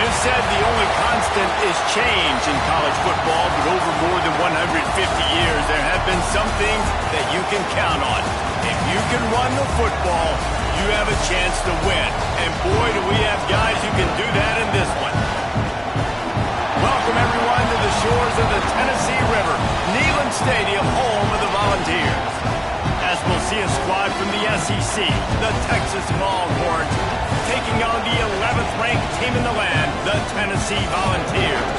is said the only constant is change in college football, but over more than 150 years, there have been some things that you can count on. If you can run the football, you have a chance to win. And boy, do we have guys who can do that in this one. Welcome, everyone, to the shores of the Tennessee River, Neyland Stadium, home of the Volunteers. As we'll see a squad from the SEC, the Texas Longhorns, taking on the 11th ranked team in the land, the Tennessee Volunteers.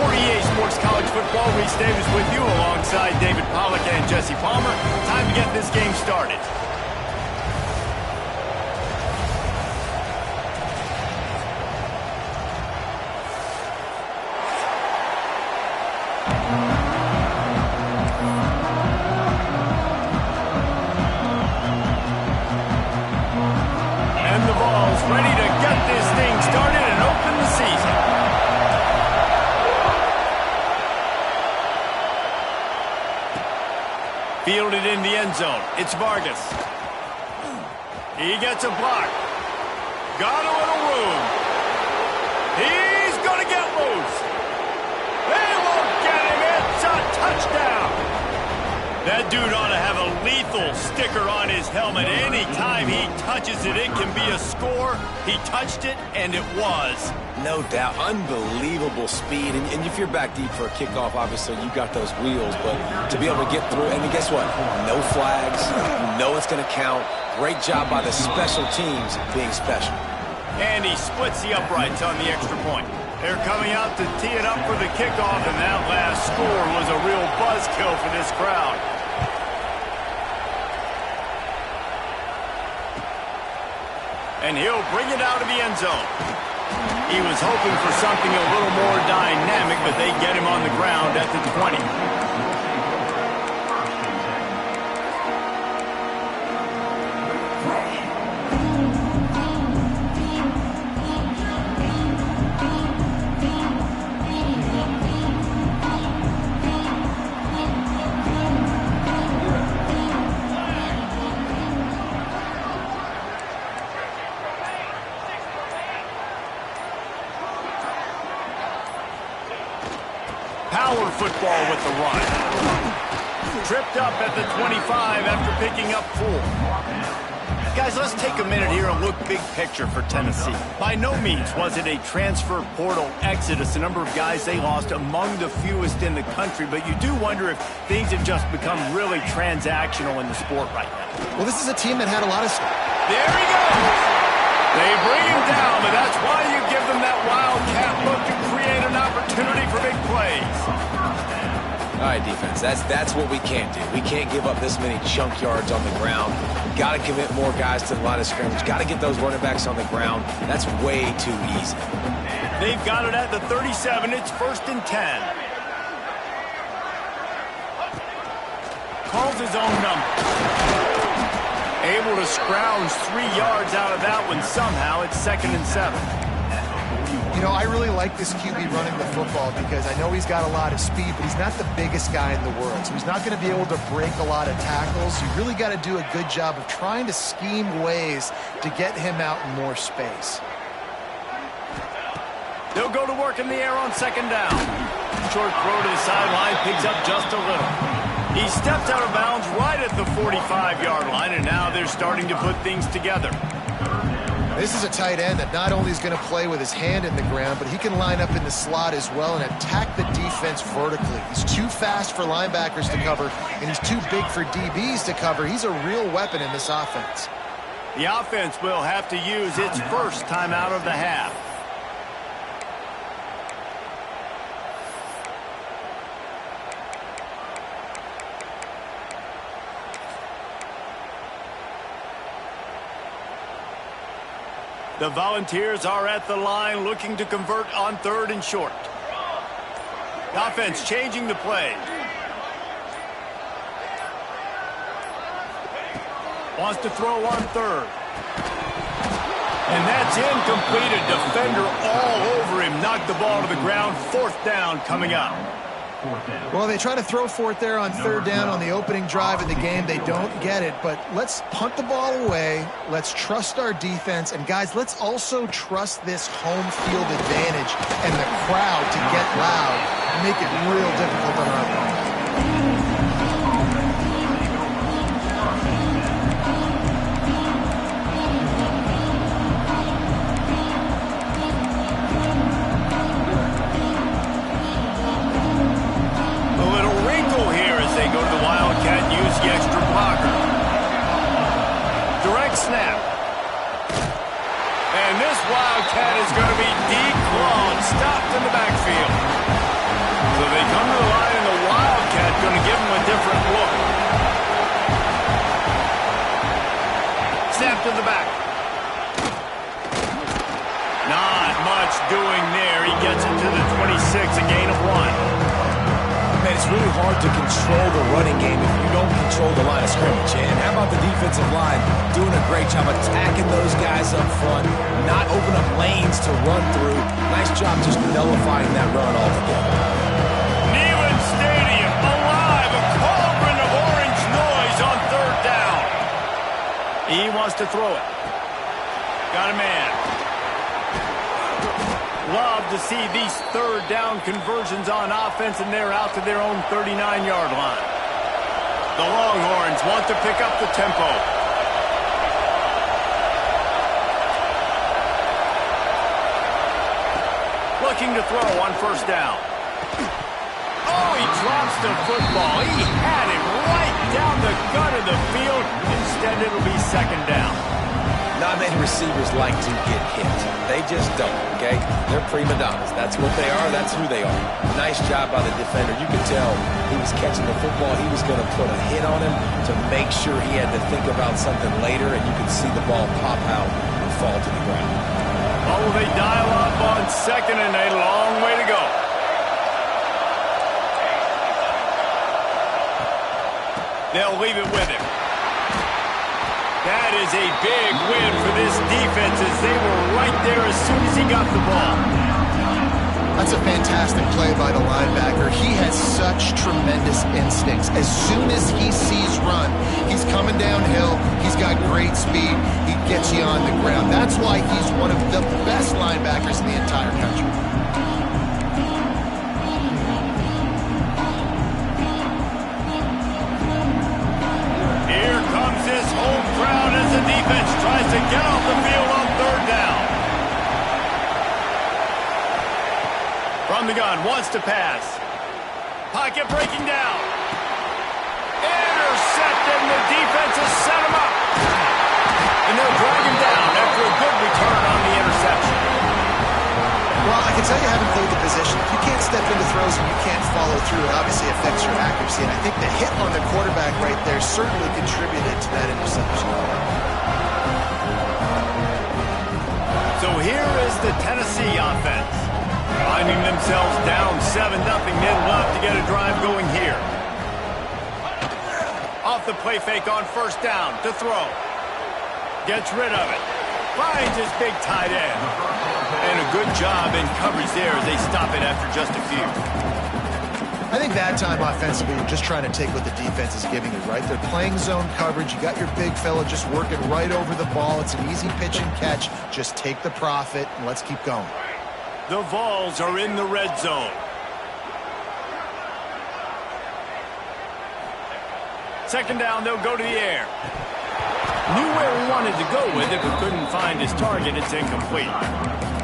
For EA Sports College Football, Reese Davis with you alongside David Pollack and Jesse Palmer. Time to get this game started. Ready to get this thing started and open the season. Fielded in the end zone. It's Vargas. He gets a block. Got a little room. He's going to get loose. They won't get him. It's a touchdown. That dude ought to have a lethal sticker on his helmet. Anytime he touches it, it can be a score. He touched it, and it was. No doubt. Unbelievable speed. And if you're back deep for a kickoff, obviously, you got those wheels. But to be able to get through, and guess what? No flags. You know it's going to count. Great job by the special teams being special. And he splits the uprights on the extra point. They're coming out to tee it up for the kickoff, and that last score was a real buzzkill for this crowd. And he'll bring it out of the end zone. He was hoping for something a little more dynamic, but they get him on the ground at the 20. Power football with the run. Tripped up at the 25 after picking up 4. Guys, let's take a minute here and look big picture for Tennessee. By no means was it a transfer portal exodus. The number of guys they lost among the fewest in the country, but you do wonder if things have just become really transactional in the sport right now. Well, this is a team that had a lot of... There he goes! They bring him down, but that's why you give them that wildcat look to create an opportunity for big plays. All right, defense, that's what we can't do. We can't give up this many chunk yards on the ground. Got to commit more guys to the line of scrimmage. Got to get those running backs on the ground. That's way too easy. They've got it at the 37. It's 1st and 10. Calls his own number. Able to scrounge 3 yards out of that one somehow. It's 2nd and 7. You know, I really like this QB running the football because I know he's got a lot of speed, but he's not the biggest guy in the world. So he's not going to be able to break a lot of tackles. You really got to do a good job of trying to scheme ways to get him out in more space. They'll go to work in the air on 2nd down. Short throw to the sideline, picks up just a little. He stepped out of bounds right at the 45-yard line, and now they're starting to put things together. This is a tight end that not only is going to play with his hand in the ground, but he can line up in the slot as well and attack the defense vertically. He's too fast for linebackers to cover, and he's too big for DBs to cover. He's a real weapon in this offense. The offense will have to use its first timeout of the half. The Volunteers are at the line looking to convert on 3rd and short. The offense changing the play. Wants to throw on 3rd. And that's incomplete. A defender all over him. Knocked the ball to the ground. 4th down coming up. Well, they try to throw for it there on third down on the opening drive of the game. They don't get it, but let's punt the ball away. Let's trust our defense. And, guys, let's also trust this home field advantage and the crowd to get loud and make it real difficult on our opponent. Snap. And this Wildcat is going to be declawed, stopped in the backfield. So they come to the line, and the Wildcat going to give them a different look. Snap to the back. Not much doing there. He gets it to the 26, a gain of 1. Man, it's really hard to control the running game if you don't control the line of scrimmage. And how about the defensive line doing a great job attacking those guys up front, not open up lanes to run through. Nice job just nullifying that run altogether. Neyland Stadium alive, a cauldron of orange noise on third down. He wants to throw it. Got a man. Love to see these third down conversions on offense, and they're out to their own 39-yard line. The Longhorns want to pick up the tempo. Looking to throw on first down. Oh, he drops the football. He had it right down the gut of the field. Instead, it'll be second down. Not many receivers like to get hit. They just don't, okay? They're prima donnas. That's what they are. That's who they are. Nice job by the defender. You could tell he was catching the football. He was going to put a hit on him to make sure he had to think about something later, and you could see the ball pop out and fall to the ground. Oh, they dial up on second, and a long way to go. They'll leave it with him. That is a big win for this defense as they were right there as soon as he got the ball. That's a fantastic play by the linebacker. He has such tremendous instincts. As soon as he sees run, he's coming downhill. He's got great speed. He gets you on the ground. That's why he's one of the best linebackers in the entire country. Here comes his home crowd as the defense tries to get off the field on third down. From the gun, wants to pass. Pocket breaking down. Intercepted, and the defense has set him up. And they'll drag him down after a good return on the interception. Well, I can tell you haven't played the position. If you can't step into throws and you can't follow through, it obviously affects your accuracy. And I think the hit on the quarterback right there certainly contributed to that interception. So here is the Tennessee offense. Finding themselves down 7-0, they'd love to get a drive going here. Off the play fake on first down to throw. Gets rid of it. Finds his big tight end. And a good job in coverage there as they stop it after just a few. I think that time offensively, you're just trying to take what the defense is giving you, right? They're playing zone coverage. You got your big fella just working right over the ball. It's an easy pitch and catch. Just take the profit and let's keep going. The Vols are in the red zone. Second down, they'll go to the air. Knew where he wanted to go with it, but couldn't find his target. It's incomplete.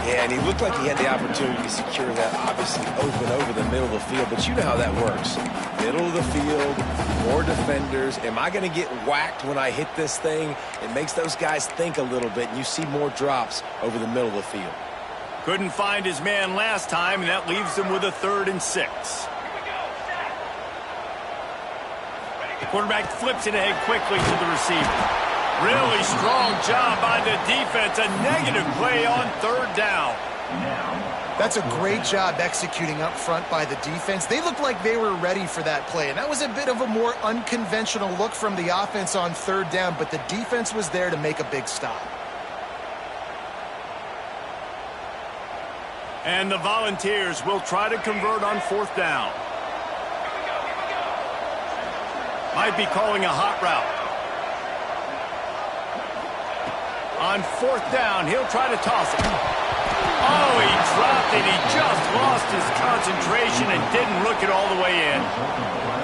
Yeah, and he looked like he had the opportunity to secure that, obviously open over the middle of the field, but you know how that works. Middle of the field, more defenders. Am I going to get whacked when I hit this thing? It makes those guys think a little bit, and you see more drops over the middle of the field. Couldn't find his man last time, and that leaves him with a 3rd and 6. The quarterback flips it ahead quickly to the receiver. Really strong job by the defense. A negative play on third down. That's a great job executing up front by the defense. They looked like they were ready for that play, and that was a bit of a more unconventional look from the offense on third down, but the defense was there to make a big stop. And the Volunteers will try to convert on 4th down. Might be calling a hot route. On 4th down, he'll try to toss it. Oh, he dropped it. He just lost his concentration and didn't look it all the way in.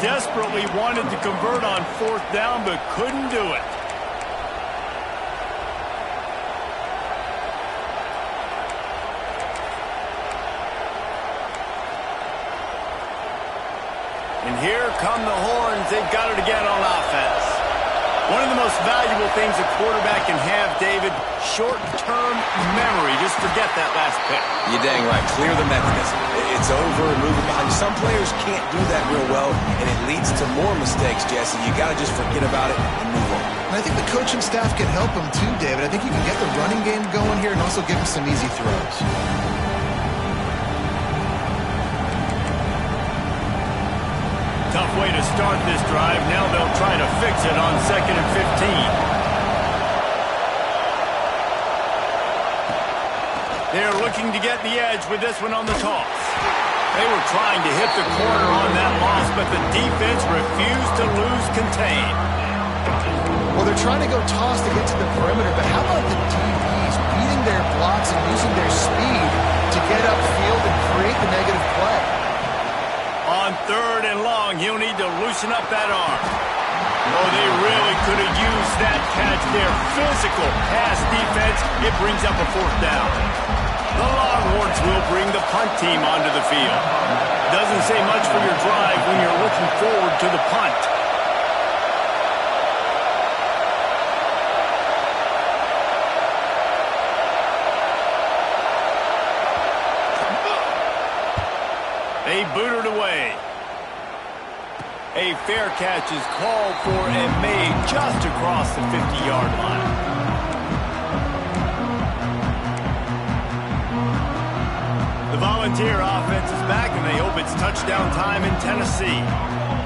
Desperately wanted to convert on 4th down, but couldn't do it. And here come the horns. They've got it again on offense. One of the most valuable things a quarterback can have, David, short-term memory. Just forget that last pick. You're dang right. Clear the mechanism. It's over and moving behind. Some players can't do that real well, and it leads to more mistakes, Jesse. You got to just forget about it and move on. And I think the coaching staff can help him too, David. I think you can get the running game going here and also give him some easy throws. Tough way to start this drive. Now they'll try to fix it on 2nd and 15. They're looking to get the edge with this one on the toss. They were trying to hit the corner on that loss, but the defense refused to lose contain. Well, they're trying to go toss to get to the perimeter, but how about the DBs beating their blocks and using their speed to get upfield and create the negative play? On 3rd and long, he'll need to loosen up that arm. Oh, they really could have used that catch there. Physical pass defense. It brings up a 4th down. The Longhorns will bring the punt team onto the field. Doesn't say much for your drive when you're looking forward to the punt. They boot it away. A fair catch is called for and made just across the 50-yard line. The Volunteer offense is back, and they hope it's touchdown time in Tennessee.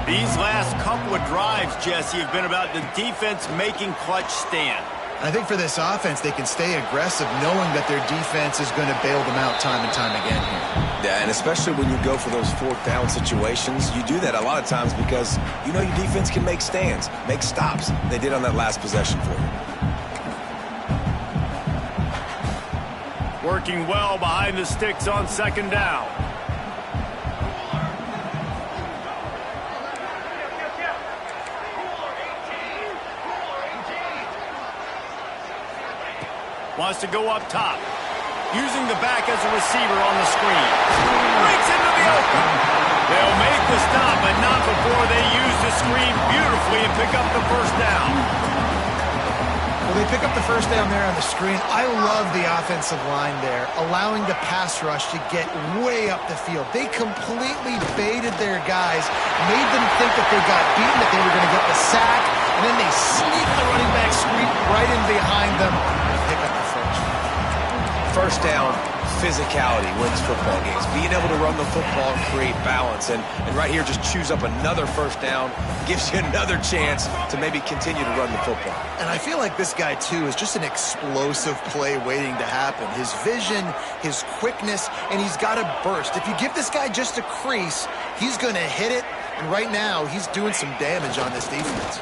These last couple of drives, Jesse, have been about the defense making clutch stand. I think for this offense, they can stay aggressive knowing that their defense is going to bail them out time and time again here. Yeah, and especially when you go for those 4th down situations, you do that a lot of times because you know your defense can make stands, make stops. They did on that last possession for you. Working well behind the sticks on 2nd down. Wants to go up top. Using the back as a receiver on the screen. Breaks into the open. They'll make the stop, but not before they use the screen beautifully and pick up the 1st down. Well, they pick up the 1st down there on the screen. I love the offensive line there, allowing the pass rush to get way up the field. They completely baited their guys, made them think that they got beaten, that they were going to get the sack, and then they sneak the running back screen right in behind them and pick up the 1st down, physicality wins football games. Being able to run the football and create balance. And right here, just choose up another 1st down, gives you another chance to maybe continue to run the football. And I feel like this guy, too, is just an explosive play waiting to happen. His vision, his quickness, and he's got a burst. If you give this guy just a crease, he's going to hit it. And right now, he's doing some damage on this defense.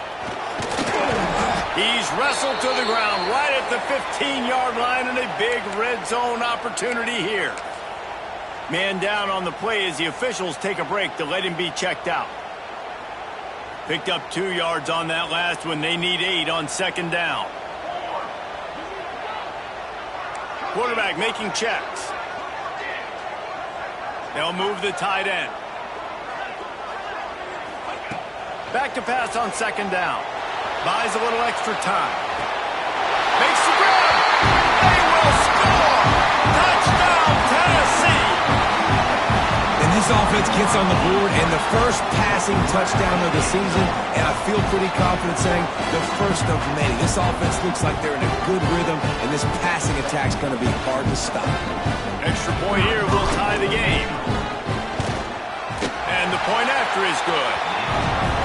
He's wrestled to the ground right at the 15-yard line, and a big red zone opportunity here. Man down on the play as the officials take a break to let him be checked out. Picked up 2 yards on that last one. They need 8 on 2nd down. Quarterback making checks. They'll move the tight end. Back to pass on 2nd down. Buys a little extra time. Makes the grab. They will score. Touchdown, Tennessee. And this offense gets on the board, and the first passing touchdown of the season, and I feel pretty confident saying the first of many. This offense looks like they're in a good rhythm, and this passing attack's going to be hard to stop. Extra point here will tie the game. And the point after is good.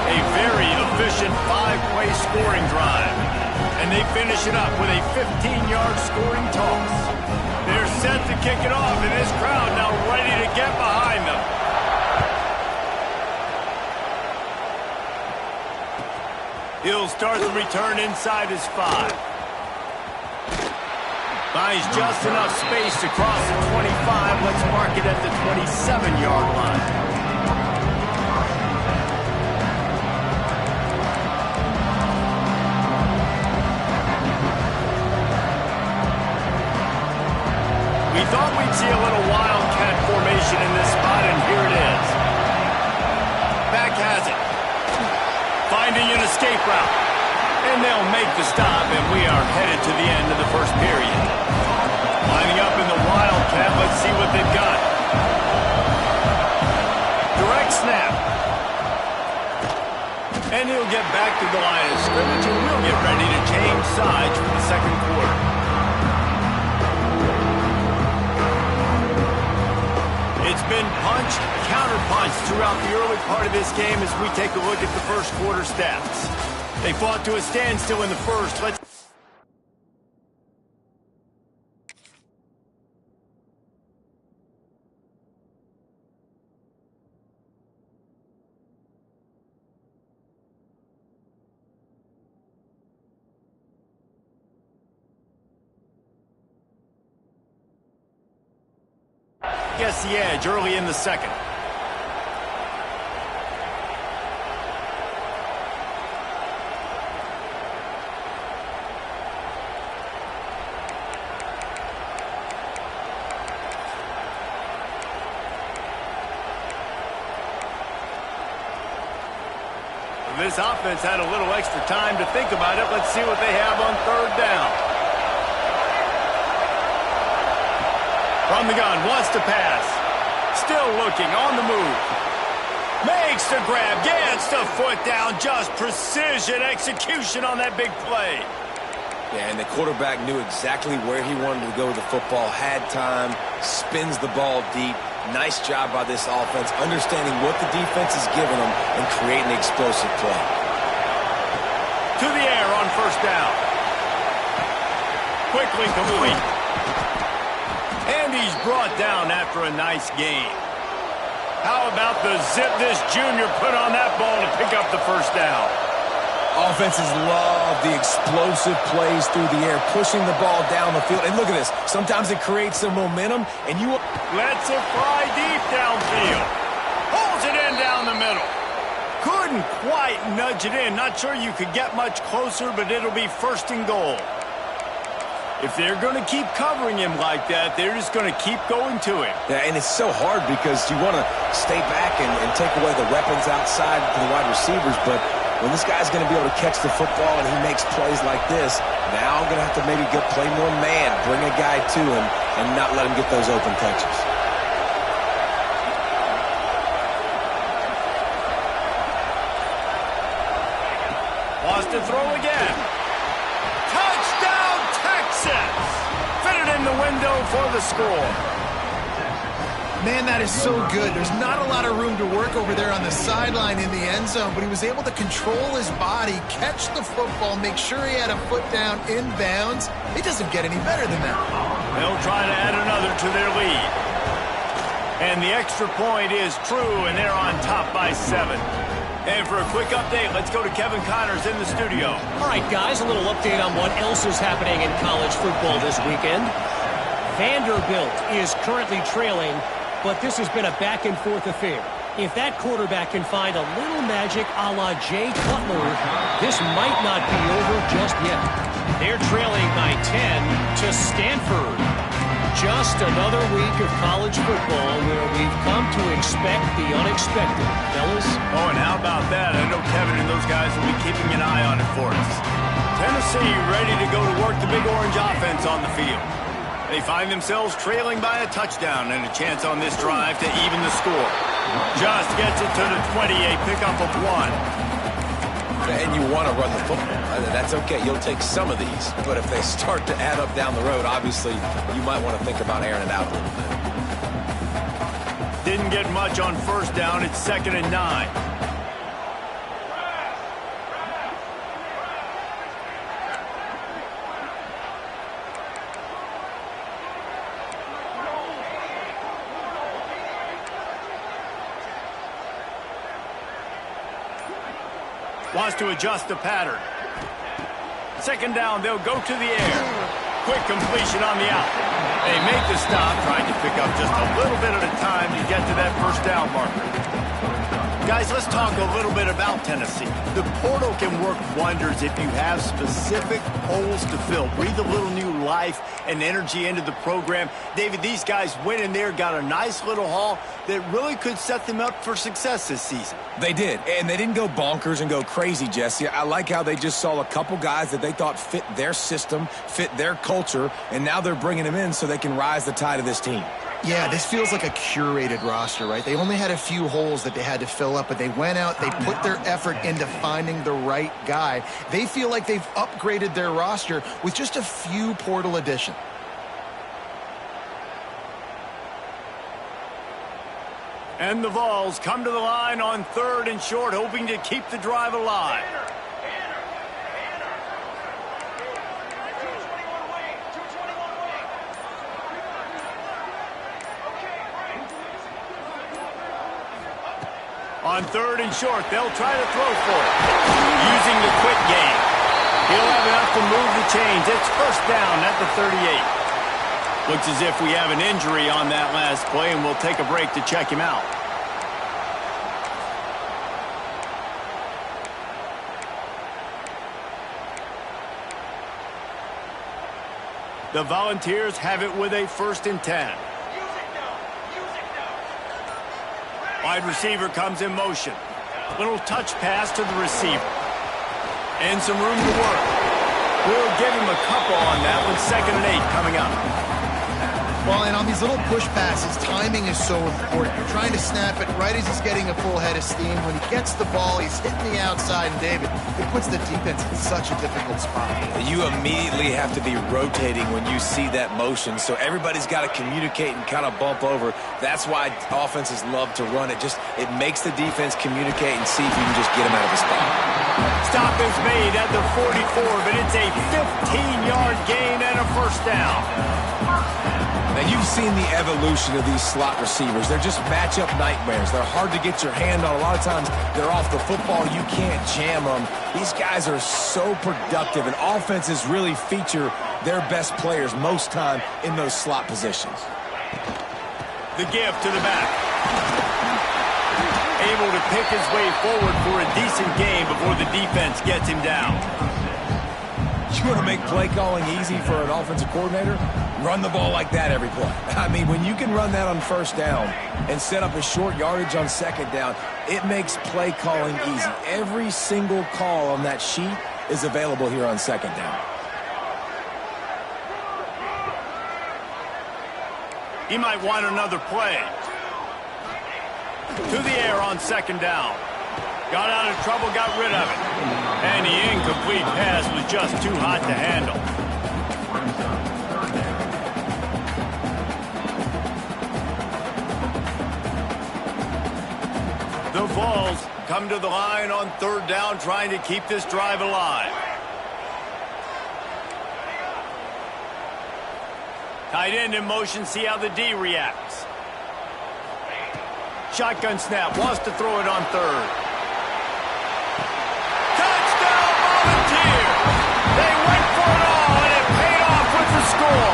A very efficient 5-play scoring drive. And they finish it up with a 15-yard scoring toss. They're set to kick it off, and this crowd now ready to get behind them. He'll start the return inside his 5. Finds just enough space to cross the 25. Let's mark it at the 27-yard line. We thought we'd see a little wildcat formation in this spot, and here it is. Back has it. Finding an escape route. And they'll make the stop, and we are headed to the end of the first period. Lining up in the wildcat, let's see what they've got. Direct snap. And he'll get back to the line of scrimmage, and we'll get ready to change sides for the second quarter. It's been punch, counter-punch throughout the early part of this game as we take a look at the first quarter stats. They fought to a standstill in the first. Let's guess the edge early in the second. This offense had a little extra time to think about it. Let's see what they have on third down. From the gun, wants to pass. Still looking, on the move. Makes the grab, gets the foot down. Just precision execution on that big play. Yeah, and the quarterback knew exactly where he wanted to go with the football, had time, spins the ball deep. Nice job by this offense, understanding what the defense is giving them and creating the explosive play. To the air on first down. Quickly complete. And he's brought down after a nice gain. How about the zip this junior put on that ball to pick up the first down? Offenses love the explosive plays through the air, pushing the ball down the field. And look at this. Sometimes it creates some momentum, and you... Lets it fly deep downfield. Pulls it in down the middle. Couldn't quite nudge it in. Not sure you could get much closer, but it'll be first and goal. If they're going to keep covering him like that, they're just going to keep going to him. Yeah, and it's so hard because you want to stay back and take away the weapons outside to the wide receivers, but when this guy's going to be able to catch the football and he makes plays like this, now I'm going to have to maybe play more man, bring a guy to him, and not let him get those open touches. Wants to throw again. Touchdown, Texas! Fitted in the window for the score. Man, that is so good. There's not a lot of room to work over there on the sideline in the end zone, but he was able to control his body, catch the football, make sure he had a foot down inbounds. It doesn't get any better than that. They'll try to add another to their lead. And the extra point is true, and they're on top by 7. And for a quick update, let's go to Kevin Connors in the studio. All right, guys, a little update on what else is happening in college football this weekend. Vanderbilt is currently trailing, but this has been a back-and-forth affair. If that quarterback can find a little magic a la Jay Cutler, this might not be over just yet. They're trailing by 10 to Stanford. Just another week of college football where we've come to expect the unexpected. Fellas? Oh, and how about that? I know Kevin and those guys will be keeping an eye on it for us. Tennessee ready to go to work the big orange offense on the field. They find themselves trailing by a touchdown and a chance on this drive to even the score. Just gets it to the 20, a pickup of 1. And you want to run the football. That's okay. You'll take some of these. But if they start to add up down the road, obviously, you might want to think about airing it out a little bit. Didn't get much on first down. It's 2nd and 9. Wants to adjust the pattern. Second down, they'll go to the air. Quick completion on the out. They make the stop, trying to pick up just a little bit at a time to get to that first down marker. Guys, let's talk a little bit about Tennessee. The portal can work wonders if you have specific holes to fill. Breathe a little new life and energy into the program. David, these guys went in there, got a nice little haul that really could set them up for success this season. They did, and they didn't go bonkers and go crazy, Jesse. I like how they just saw a couple guys that they thought fit their system, fit their culture, and now they're bringing them in so they can rise the tide of this team. Yeah, this feels like a curated roster, right? They only had a few holes that they had to fill up, but they went out, they put their effort into finding the right guy. They feel like they've upgraded their roster with just a few portal additions. And the Vols come to the line on 3rd and short, hoping to keep the drive alive. On 3rd and short, they'll try to throw for it. Using the quick game. He'll have enough to move the chains. It's first down at the 38. Looks as if we have an injury on that last play, and we'll take a break to check him out. The Volunteers have it with a 1st and 10. Wide receiver comes in motion. Little touch pass to the receiver. And some room to work. We'll give him a couple on that one. 2nd and 8 coming up. Well, and on these little push passes, timing is so important. You're trying to snap it right as he's getting a full head of steam. When he gets the ball, he's hitting the outside, and David, it puts the defense in such a difficult spot. You immediately have to be rotating when you see that motion, so everybody's got to communicate and kind of bump over. That's why offenses love to run it. It makes the defense communicate and see if you can just get him out of a spot. Stop is made at the 44, but it's a 15-yard gain and a first down. Now, you've seen the evolution of these slot receivers. They're just matchup nightmares. They're hard to get your hand on. A lot of times, they're off the football. You can't jam them. These guys are so productive, and offenses really feature their best players most time in those slot positions. The give to the back. Able to pick his way forward for a decent game before the defense gets him down. You want to make play calling easy for an offensive coordinator? Run the ball like that every play. I mean, when you can run that on 1st down and set up a short yardage on 2nd down, it makes play calling easy. Every single call on that sheet is available here on 2nd down. He might want another play. To the air on 2nd down. Got out of trouble, got rid of it. And the incomplete pass was just too hot to handle. The Vols come to the line on 3rd down, trying to keep this drive alive. Tight end in motion, see how the D reacts. Shotgun snap, wants to throw it on 3rd. Touchdown, Volunteers! They went for it all, and it paid off with the score.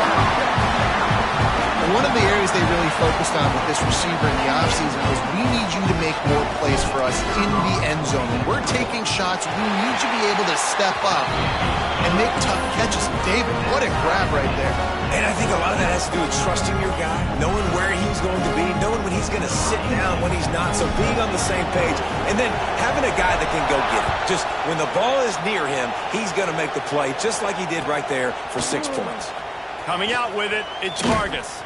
And one of the areas they really focused on with this receiver in the offseason was we need you to make more plays for us in the end zone. When we're taking shots, we need you to be able to step up and make tough catches. David, what a grab right there. And I think a lot of that has to do with trusting your guy, knowing where he's going to be, knowing when he's going to sit down, when he's not, so being on the same page, and then having a guy that can go get it. Just when the ball is near him, he's going to make the play, just like he did right there for 6 points. Coming out with it, it's Vargas.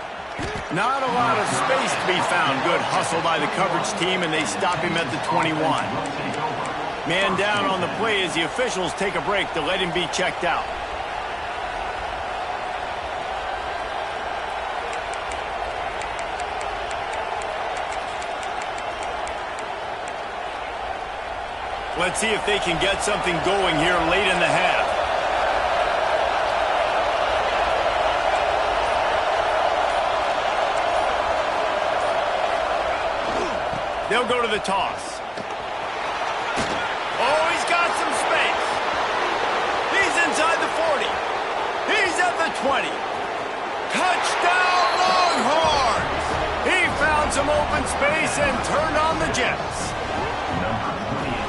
Not a lot of space to be found. Good hustle by the coverage team, and they stop him at the 21. Man down on the play as the officials take a break to let him be checked out. Let's see if they can get something going here late in the half. They'll go to the toss. Oh, he's got 20. Touchdown Longhorns! He found some open space and turned on the Jets.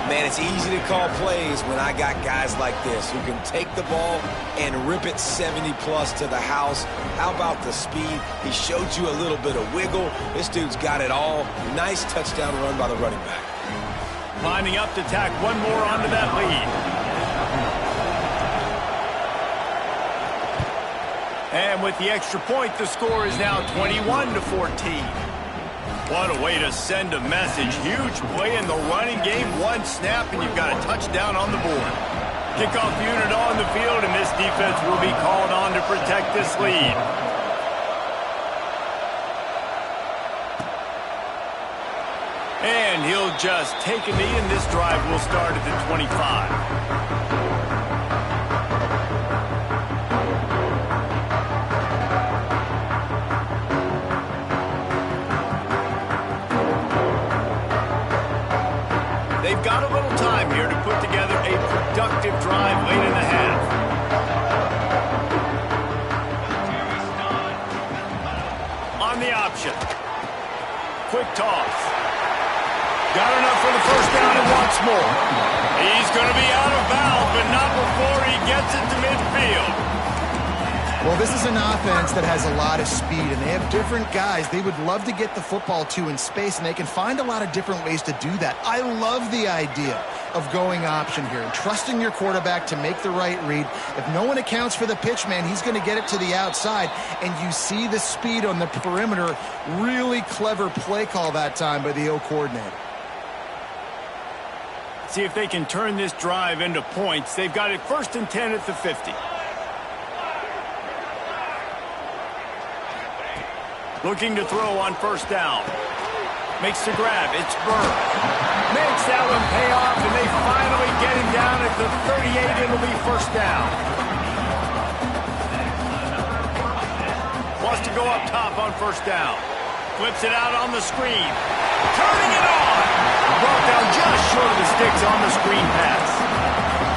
Man, it's easy to call plays when I got guys like this who can take the ball and rip it 70-plus to the house. How about the speed? He showed you a little bit of wiggle. This dude's got it all. Nice touchdown run by the running back. Lining up to tack one more onto that lead. And with the extra point, the score is now 21-14. What a way to send a message. Huge play in the running game. One snap, and you've got a touchdown on the board. Kickoff unit on the field, and this defense will be called on to protect this lead. And he'll just take a knee, and this drive will start at the 25. They've got a little time here to put together a productive drive late in the half. On the option. Quick toss. Got enough for the first down and once more. He's going to be out of bounds, but not before he gets it to midfield. Well, this is an offense that has a lot of speed, and they have different guys they would love to get the football to in space, and they can find a lot of different ways to do that. I love the idea of going option here and trusting your quarterback to make the right read. If no one accounts for the pitch, man, he's going to get it to the outside, and you see the speed on the perimeter. Really clever play call that time by the O coordinator. See if they can turn this drive into points. They've got it 1st and 10 at the 50. Looking to throw on first down. Makes the grab. It's Burr. Makes that one pay off, and they finally get him down at the 38. It'll be first down. Wants to go up top on first down. Flips it out on the screen. Turning it on. Brought down just short of the sticks on the screen pass.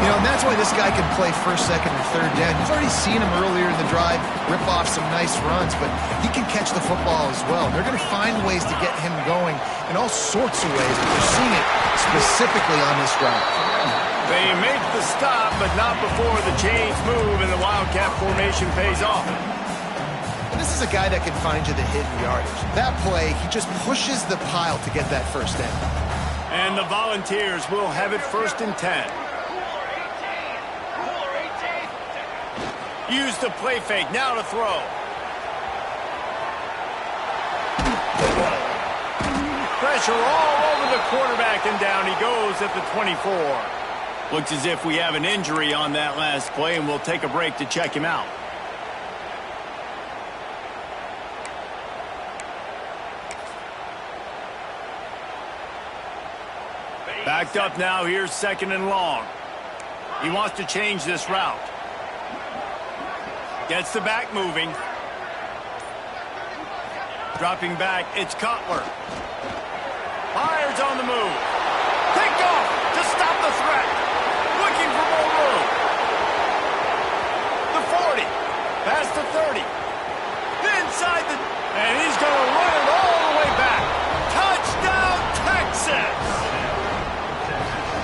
You know, and that's why this guy can play 1st, 2nd, and 3rd down. You've already seen him earlier in the drive rip off some nice runs, but he can catch the football as well. They're going to find ways to get him going in all sorts of ways, but you're seeing it specifically on this drive. They make the stop, but not before the chains move and the Wildcat formation pays off. And this is a guy that can find you the hidden yardage. That play, he just pushes the pile to get that first down. And the Volunteers will have it 1st and 10. Use the play fake, now to throw. Pressure all over the quarterback, and down he goes at the 24. Looks as if we have an injury on that last play, and we'll take a break to check him out. Backed up now, here's 2nd and long. He wants to change this route. Gets the back moving. Dropping back, it's Cutler. Fires on the move. Picked off to stop the threat. Looking for more room. The 40. Past the 30. Inside the... And he's going to run it all the way back. Touchdown, Texas!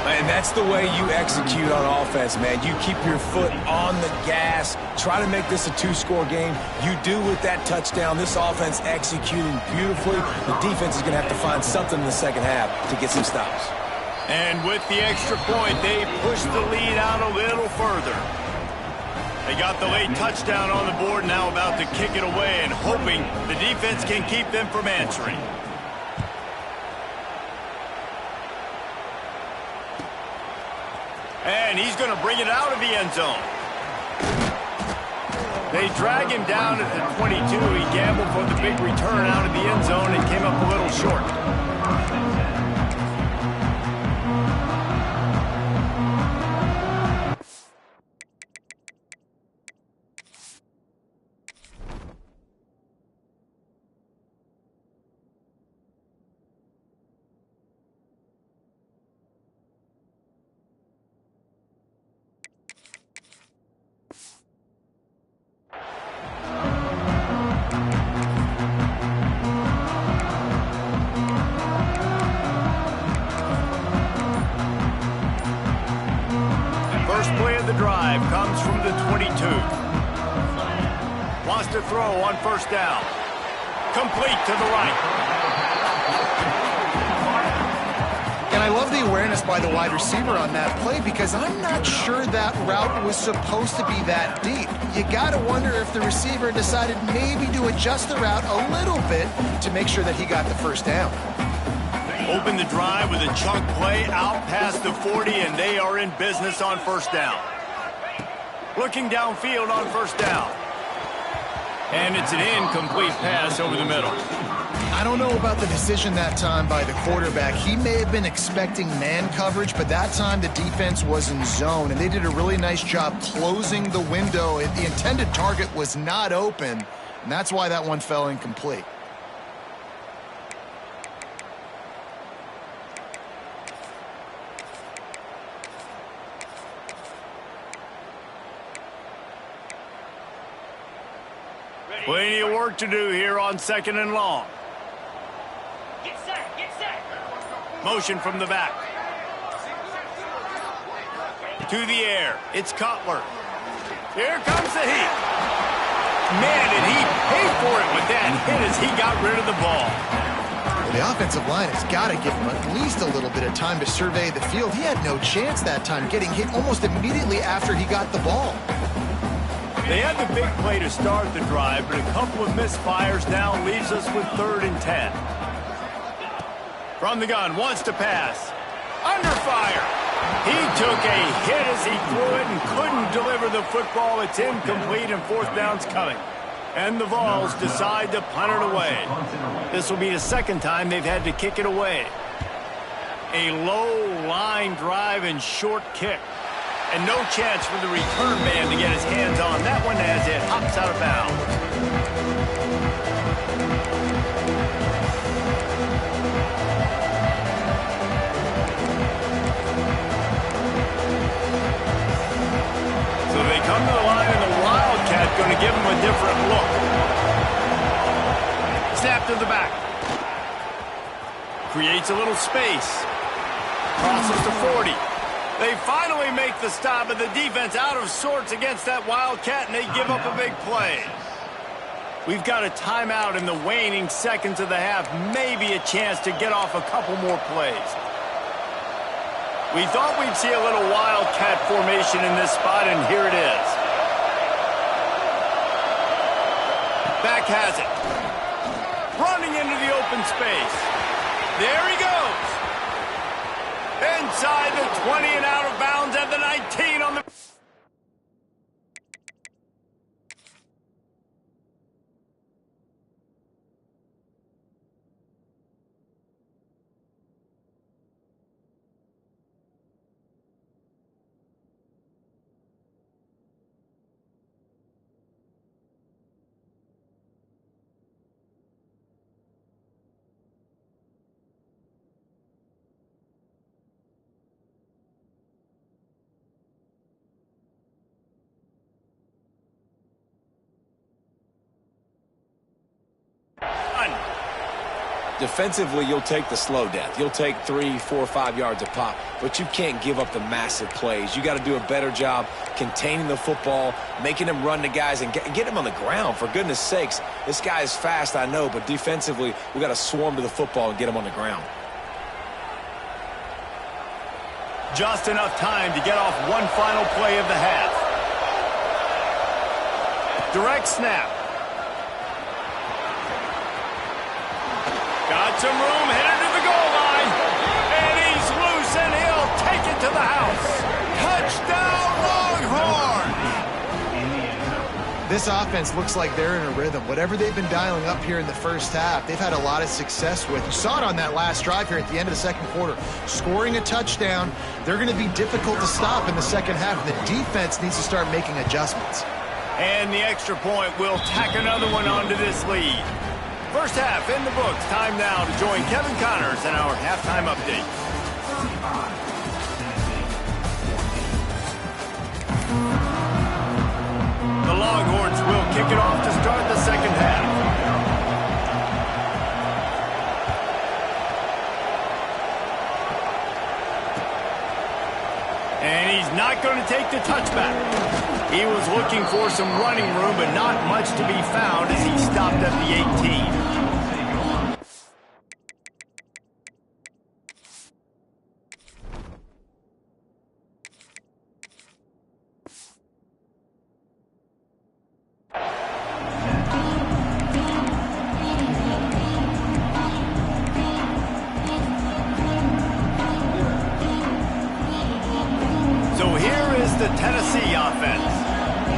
And that's the way you execute on offense, man. You keep your foot on the gas. Try to make this a 2-score game. You do with that touchdown. This offense executing beautifully. The defense is going to have to find something in the second half to get some stops. And with the extra point, they push the lead out a little further. They got the late touchdown on the board, now about to kick it away and hoping the defense can keep them from answering. And he's going to bring it out of the end zone. They drag him down at the 22. He gambled for the big return out of the end zone and came up a little short. Wants to throw on first down. Complete to the right. And I love the awareness by the wide receiver on that play because I'm not sure that route was supposed to be that deep. You got to wonder if the receiver decided maybe to adjust the route a little bit to make sure that he got the first down. Open the drive with a chunk play out past the 40, and they are in business on first down. Looking downfield on first down. And it's an incomplete pass over the middle. I don't know about the decision that time by the quarterback. He may have been expecting man coverage, but that time the defense was in zone, and they did a really nice job closing the window. The intended target was not open, and that's why that one fell incomplete. Plenty of work to do here on 2nd and long. Get set, get set. Motion from the back. To the air. It's Cutler. Here comes the heat. Man, did he pay for it with that hit as he got rid of the ball. Well, the offensive line has got to give him at least a little bit of time to survey the field. He had no chance that time, getting hit almost immediately after he got the ball. They had the big play to start the drive, but a couple of misfires now leaves us with 3rd and 10. From the gun, wants to pass. Under fire. He took a hit as he threw it and couldn't deliver the football. It's incomplete and 4th down's coming. And the Vols decide to punt it away. This will be the 2nd time they've had to kick it away. A low line drive and short kick. And no chance for the return man to get his hands on that one as it hops out of bounds. So they come to the line, and the Wildcat going to give him a different look. Snap to the back. Creates a little space. Crosses to 40. They finally make the stop, but the defense out of sorts against that Wildcat, and they give up a big play. We've got a timeout in the waning seconds of the half, maybe a chance to get off a couple more plays. We thought we'd see a little Wildcat formation in this spot, and here it is. Back has it. Running into the open space. There he goes. Inside the 20 and out of bounds at the 19 on the... Defensively, you'll take the slow death. You'll take 3, 4, 5 yards a pop, but you can't give up the massive plays. You got to do a better job containing the football, making them run the guys, and get him on the ground. For goodness sakes, this guy is fast, I know, but defensively, we got to swarm to the football and get him on the ground. Just enough time to get off one final play of the half. Direct snap. Got some room, headed to the goal line. And he's loose, and he'll take it to the house. Touchdown, Longhorns! This offense looks like they're in a rhythm. Whatever they've been dialing up here in the first half, they've had a lot of success with. You saw it on that last drive here at the end of the 2nd quarter. Scoring a touchdown, they're going to be difficult to stop in the 2nd half. The defense needs to start making adjustments. And the extra point will tack another one onto this lead. First half in the books. Time now to join Kevin Connors in our halftime update. The Longhorns will kick it off to start the 2nd half. And he's not going to take the touchback. He was looking for some running room, but not much to be found as he stopped at the 18. The Tennessee offense.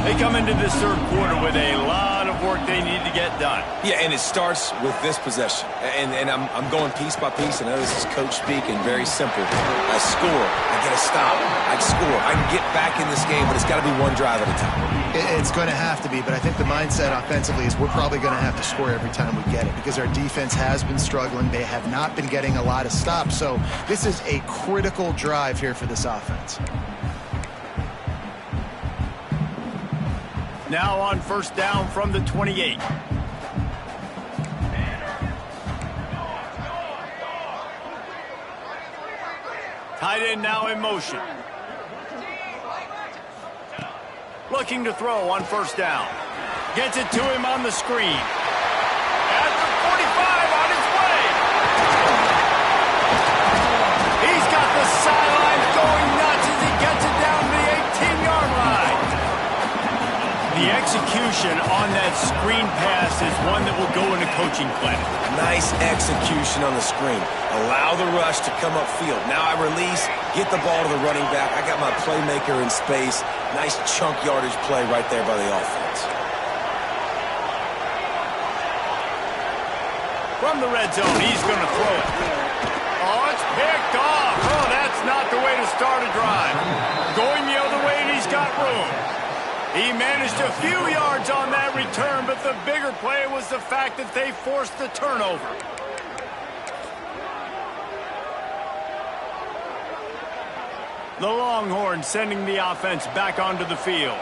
They come into this third quarter with a lot of work they need to get done. Yeah, and it starts with this possession. And I'm going piece by piece, and I know this is coach speak and very simple. I score. I get a stop. I score. I can get back in this game, but it's got to be one drive at a time. It's going to have to be, but I think the mindset offensively is we're probably going to have to score every time we get it because our defense has been struggling. They have not been getting a lot of stops, so this is a critical drive here for this offense. Now on first down from the 28. Tight end now in motion. Looking to throw on first down. Gets it to him on the screen. At the 45 on his way. He's got the sidelines going nuts as he gets it down to the 18-yard line. The execution on that screen pass is one that will go in a coaching clinic. Nice execution on the screen. Allow the rush to come upfield. Now I release, get the ball to the running back. I got my playmaker in space. Nice chunk yardage play right there by the offense. From the red zone, he's going to throw it. Oh, it's picked off. Oh, that's not the way to start a drive. Going the other way, and he's got room. He managed a few yards on that return, but the bigger play was the fact that they forced the turnover. The Longhorns sending the offense back onto the field.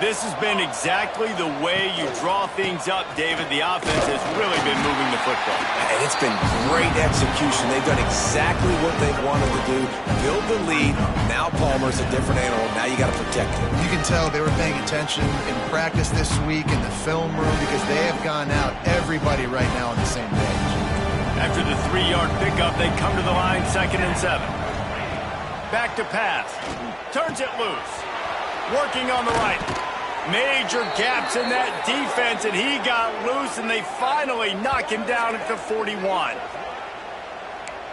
This has been exactly the way you draw things up, David. The offense has really been moving the football. And it's been great execution. They've done exactly what they've wanted to do. Build the lead. Now Palmer's a different animal. Now you got to protect him. You can tell they were paying attention in practice this week in the film room because they have gone out, everybody right now on the same page. After the 3-yard pickup, they come to the line, 2nd and 7. Back to pass. Turns it loose. Working on the right. Major gaps in that defense, and he got loose, and they finally knock him down at the 41.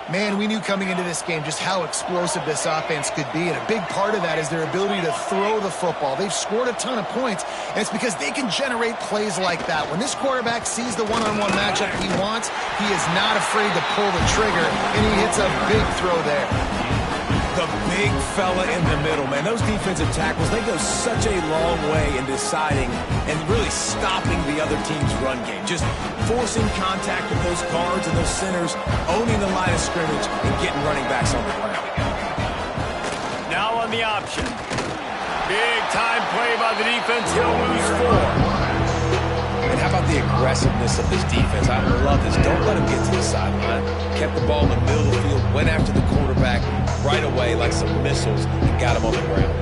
Man, we knew coming into this game just how explosive this offense could be, and a big part of that is their ability to throw the football. They've scored a ton of points, and it's because they can generate plays like that. When this quarterback sees the one-on-one matchup he wants, he is not afraid to pull the trigger, and he hits a big throw there. The big fella in the middle, man. Those defensive tackles, they go such a long way in deciding and really stopping the other team's run game. Just forcing contact with those guards and those centers, owning the line of scrimmage, and getting running backs on the ground. Now on the option. Big time play by the defense. He'll lose 4. And how about the aggressiveness of this defense? I love this. Don't let him get to the sideline. Kept the ball in the middle of the field, went after the quarterback right away like some missiles and got him on the ground.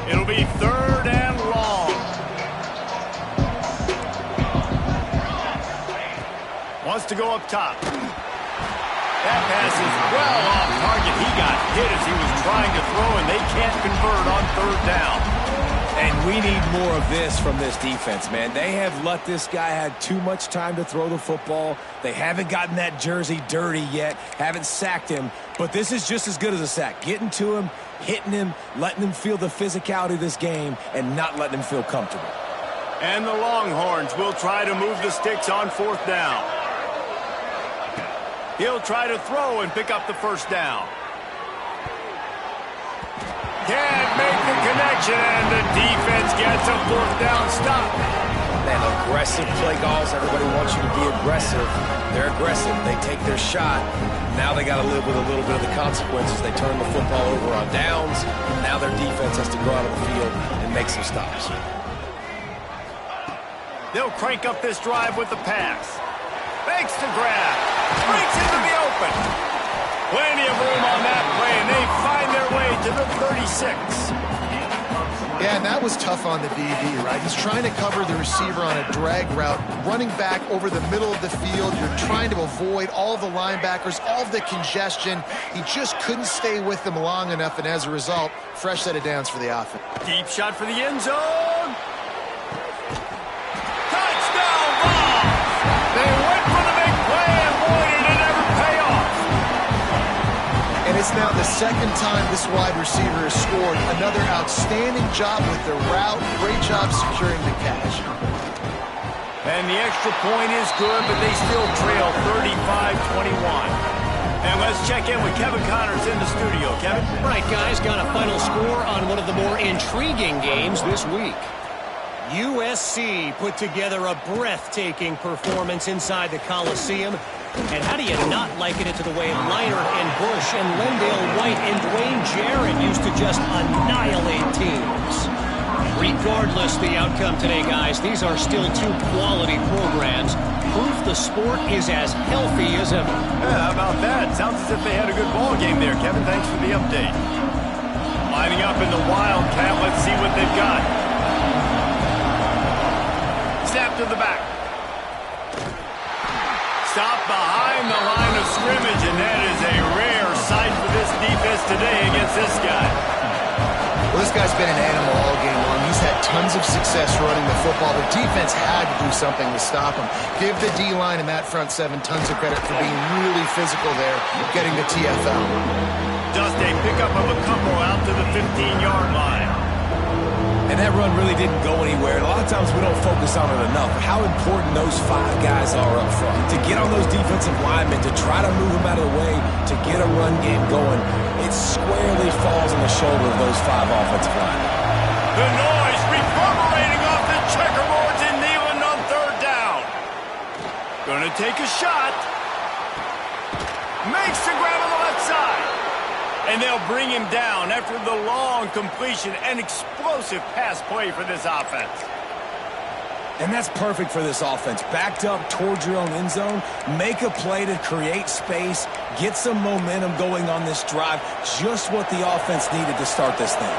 It'll be 3rd and long. Wants to go up top. That pass is well off target. He got hit as he was trying to throw, and they can't convert on 3rd down. And we need more of this from this defense, man. They have let this guy have too much time to throw the football. They haven't gotten that jersey dirty yet, haven't sacked him. But this is just as good as a sack. Getting to him, hitting him, letting him feel the physicality of this game, and not letting him feel comfortable. And the Longhorns will try to move the sticks on 4th down. He'll try to throw and pick up the 1st down. Can't make the connection, and the defense gets a 4th down stop. Man, aggressive play calls. Everybody wants you to be aggressive. They're aggressive. They take their shot. Now they got to live with a little bit of the consequences. They turn the football over on downs. Now their defense has to go out on the field and make some stops. They'll crank up this drive with the pass. Makes the grab. Breaks into the open. Plenty of room on that play, and they find their way to the 36. Yeah, and that was tough on the DB, right? He's trying to cover the receiver on a drag route, running back over the middle of the field. You're trying to avoid all of the linebackers, all of the congestion. He just couldn't stay with them long enough, and as a result, fresh set of downs for the offense. Deep shot for the end zone. Touchdown ball. They went for the big play, and boy, did it ever pay off. And it's now the second time this wide receiver has scored. Another outstanding job with the route. Great job securing the catch. And the extra point is good, but they still trail 35-21. And let's check in with Kevin Connors in the studio. Kevin? All right, guys, got a final score on one of the more intriguing games this week. USC put together a breathtaking performance inside the Coliseum. And how do you not liken it to the way Leinart and Bush and Lendale White and Dwayne Jarrett used to just annihilate teams? Regardless the outcome today, guys, these are still two quality programs. Proof the sport is as healthy as ever. Yeah, how about that? Sounds as if they had a good ball game there, Kevin. Thanks for the update. Lining up in the Wildcat. Let's see what they've got. Snap to the back. Stop behind the line of scrimmage, and that is a rare sight for this defense today against this guy. Well, this guy's been an animal all game long. He's had tons of success running the football. The defense had to do something to stop him. Give the D-line and that front seven tons of credit for being really physical there, getting the TFL. Just a pickup of a couple out to the 15-yard line. And that run really didn't go anywhere. And a lot of times we don't focus on it enough. But how important those five guys are up front. To get on those defensive linemen, to try to move them out of the way, to get a run game going, it squarely falls on the shoulder of those five offensive linemen. The noise reverberating off the checkerboards in Neyland on third down. Gonna take a shot. Makes the grab on the left side. And they'll bring him down after the long completion and explosive pass play for this offense. And that's perfect for this offense. Backed up towards your own end zone, make a play to create space, get some momentum going on this drive. Just what the offense needed to start this thing.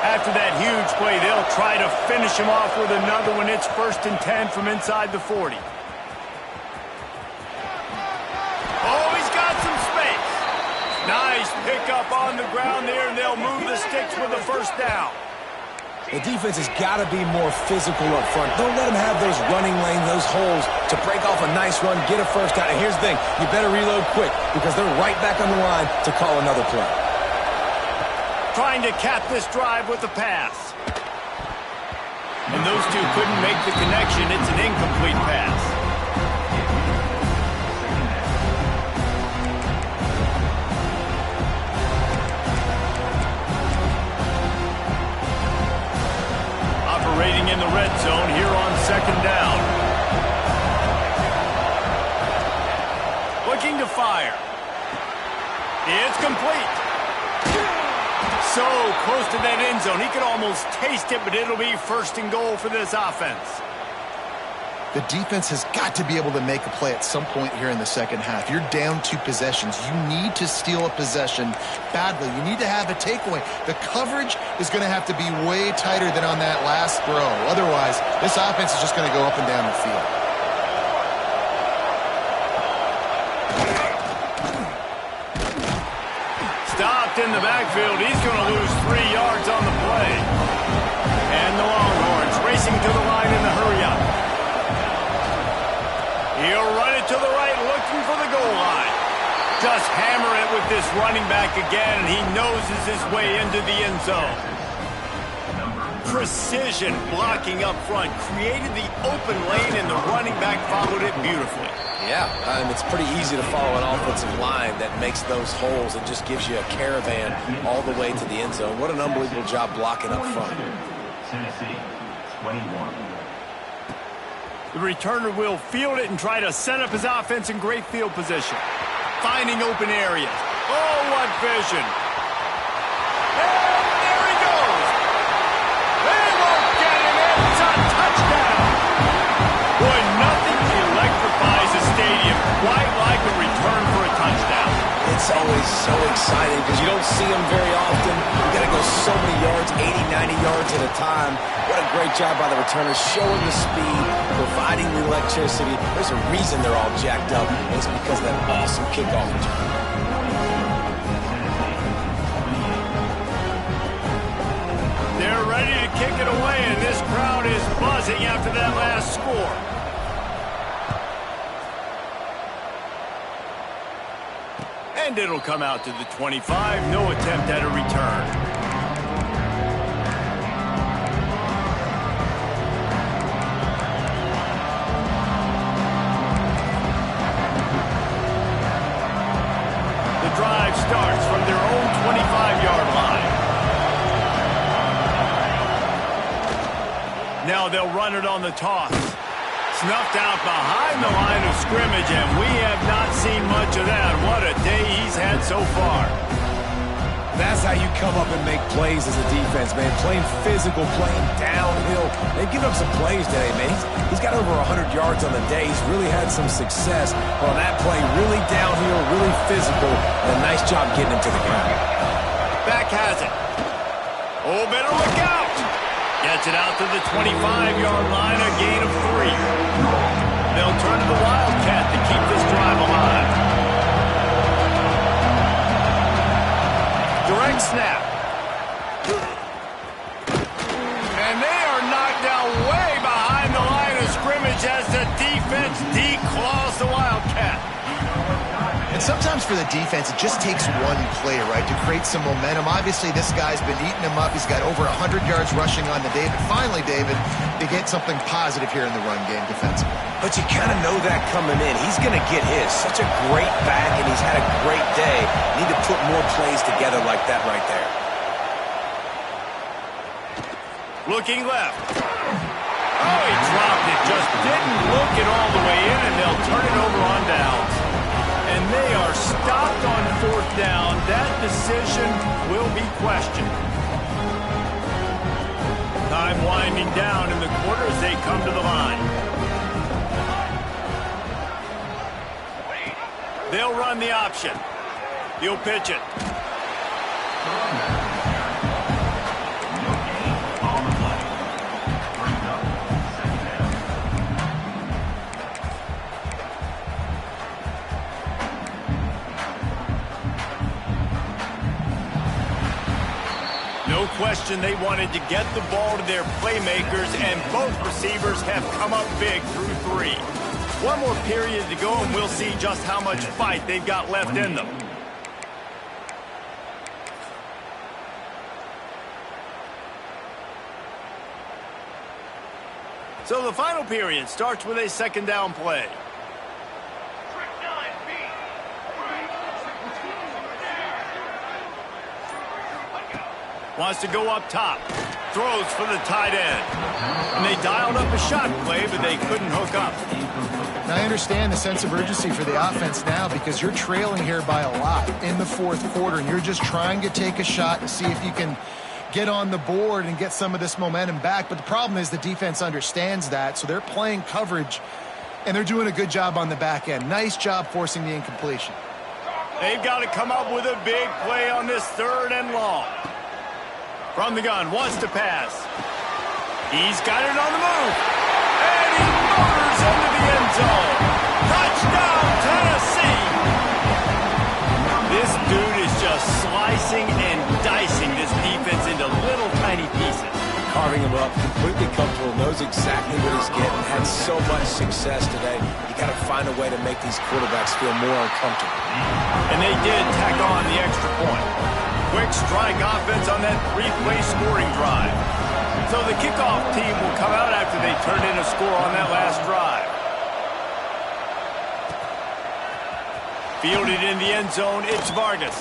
After that huge play, they'll try to finish him off with another one. It's 1st and 10 from inside the 40. Oh, he's got some space. Nice pickup on the ground there, and they'll move the sticks with a first down. The defense has got to be more physical up front. Don't let them have those running lanes, those holes to break off a nice run, get a first down. And here's the thing, you better reload quick because they're right back on the line to call another play. Trying to cap this drive with the pass. And those two couldn't make the connection. It's an incomplete pass. Operating in the red zone here on 2nd down. Looking to fire. It's complete. So close to that end zone. He could almost taste it, but it'll be 1st and goal for this offense. The defense has got to be able to make a play at some point here in the second half. You're down 2 possessions. You need to steal a possession badly. You need to have a takeaway. The coverage is going to have to be way tighter than on that last throw. Otherwise, this offense is just going to go up and down the field. Stopped in the backfield. He's going to lose 3 yards on the play. And the Longhorns racing to the line in the hurry-up. He'll run it to the right, looking for the goal line. Just hammer it with this running back again, and he noses his way into the end zone. Precision blocking up front, created the open lane, and the running back followed it beautifully. Yeah, it's pretty easy to follow an offensive line that makes those holes and just gives you a caravan all the way to the end zone. What an unbelievable job blocking up front. Tennessee, 21. The returner will field it and try to set up his offense in great field position. Finding open areas. Oh, what vision. And there he goes. They won't get him in. It's a touchdown. Boy, nothing electrifies a stadium so exciting because you don't see them very often. You got to go so many yards, 80, 90 yards at a time. What a great job by the returners, showing the speed, providing the electricity. There's a reason they're all jacked up, and it's because of that awesome kickoff return. They're ready to kick it away, and this crowd is buzzing after that last score. And it'll come out to the 25. No attempt at a return. The drive starts from their own 25-yard line. Now they'll run it on the toss. Snuffed out behind the line of scrimmage, and we have not seen much of that. What a day he's had so far. That's how you come up and make plays as a defense, man. Playing physical, playing downhill. They've given up some plays today, man. He's got over 100 yards on the day. He's really had some success on that play. Really downhill, really physical, and a nice job getting him to the ground. Back has it. Oh, better look out. Gets it out to the 25-yard line, a gain of 3. They'll turn to the Wildcat to keep this drive alive. Direct snap. And they are knocked down way behind the line of scrimmage as the defense declaws the Wildcat. And sometimes for the defense, it just takes one play, right, to create some momentum. Obviously, this guy's been eating him up. He's got over 100 yards rushing on the day. But finally, David, they get something positive here in the run game defensively. But you kind of know that coming in. He's going to get his. Such a great back, and he's had a great day. Need to put more plays together like that right there. Looking left. Oh, he dropped it. Just didn't look it all the way in, and they'll turn it over on downs. And they are stopped on 4th down. That decision will be questioned. Time winding down in the quarter as they come to the line. They'll run the option. He'll pitch it. No question they wanted to get the ball to their playmakers, and both receivers have come up big through 3. One more period to go, and we'll see just how much fight they've got left in them. So the final period starts with a 2nd down play. Wants to go up top. Throws for the tight end. And they dialed up a shot play, but they couldn't hook up. Now, I understand the sense of urgency for the offense now because you're trailing here by a lot in the 4th quarter, and you're just trying to take a shot to see if you can get on the board and get some of this momentum back. But the problem is the defense understands that, so they're playing coverage, and they're doing a good job on the back end. Nice job forcing the incompletion. They've got to come up with a big play on this 3rd and long. From the gun, wants to pass. He's got it on the move. And he motors into the end zone. Touchdown, Tennessee. This dude is just slicing and dicing this defense into little tiny pieces. Carving him up, completely comfortable, knows exactly what he's getting, had so much success today. You got to find a way to make these quarterbacks feel more uncomfortable. And they did tack on the extra point. Quick strike offense on that 3-play scoring drive. So the kickoff team will come out after they turn in a score on that last drive. Fielded in the end zone, it's Vargas.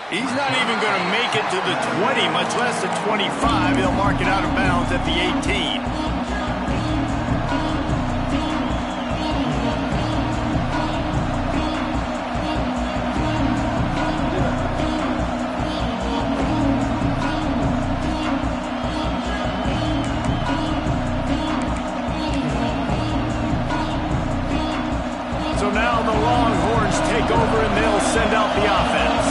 He's not even going to make it to the 20, much less the 25. He'll mark it out of bounds at the 18. the offense.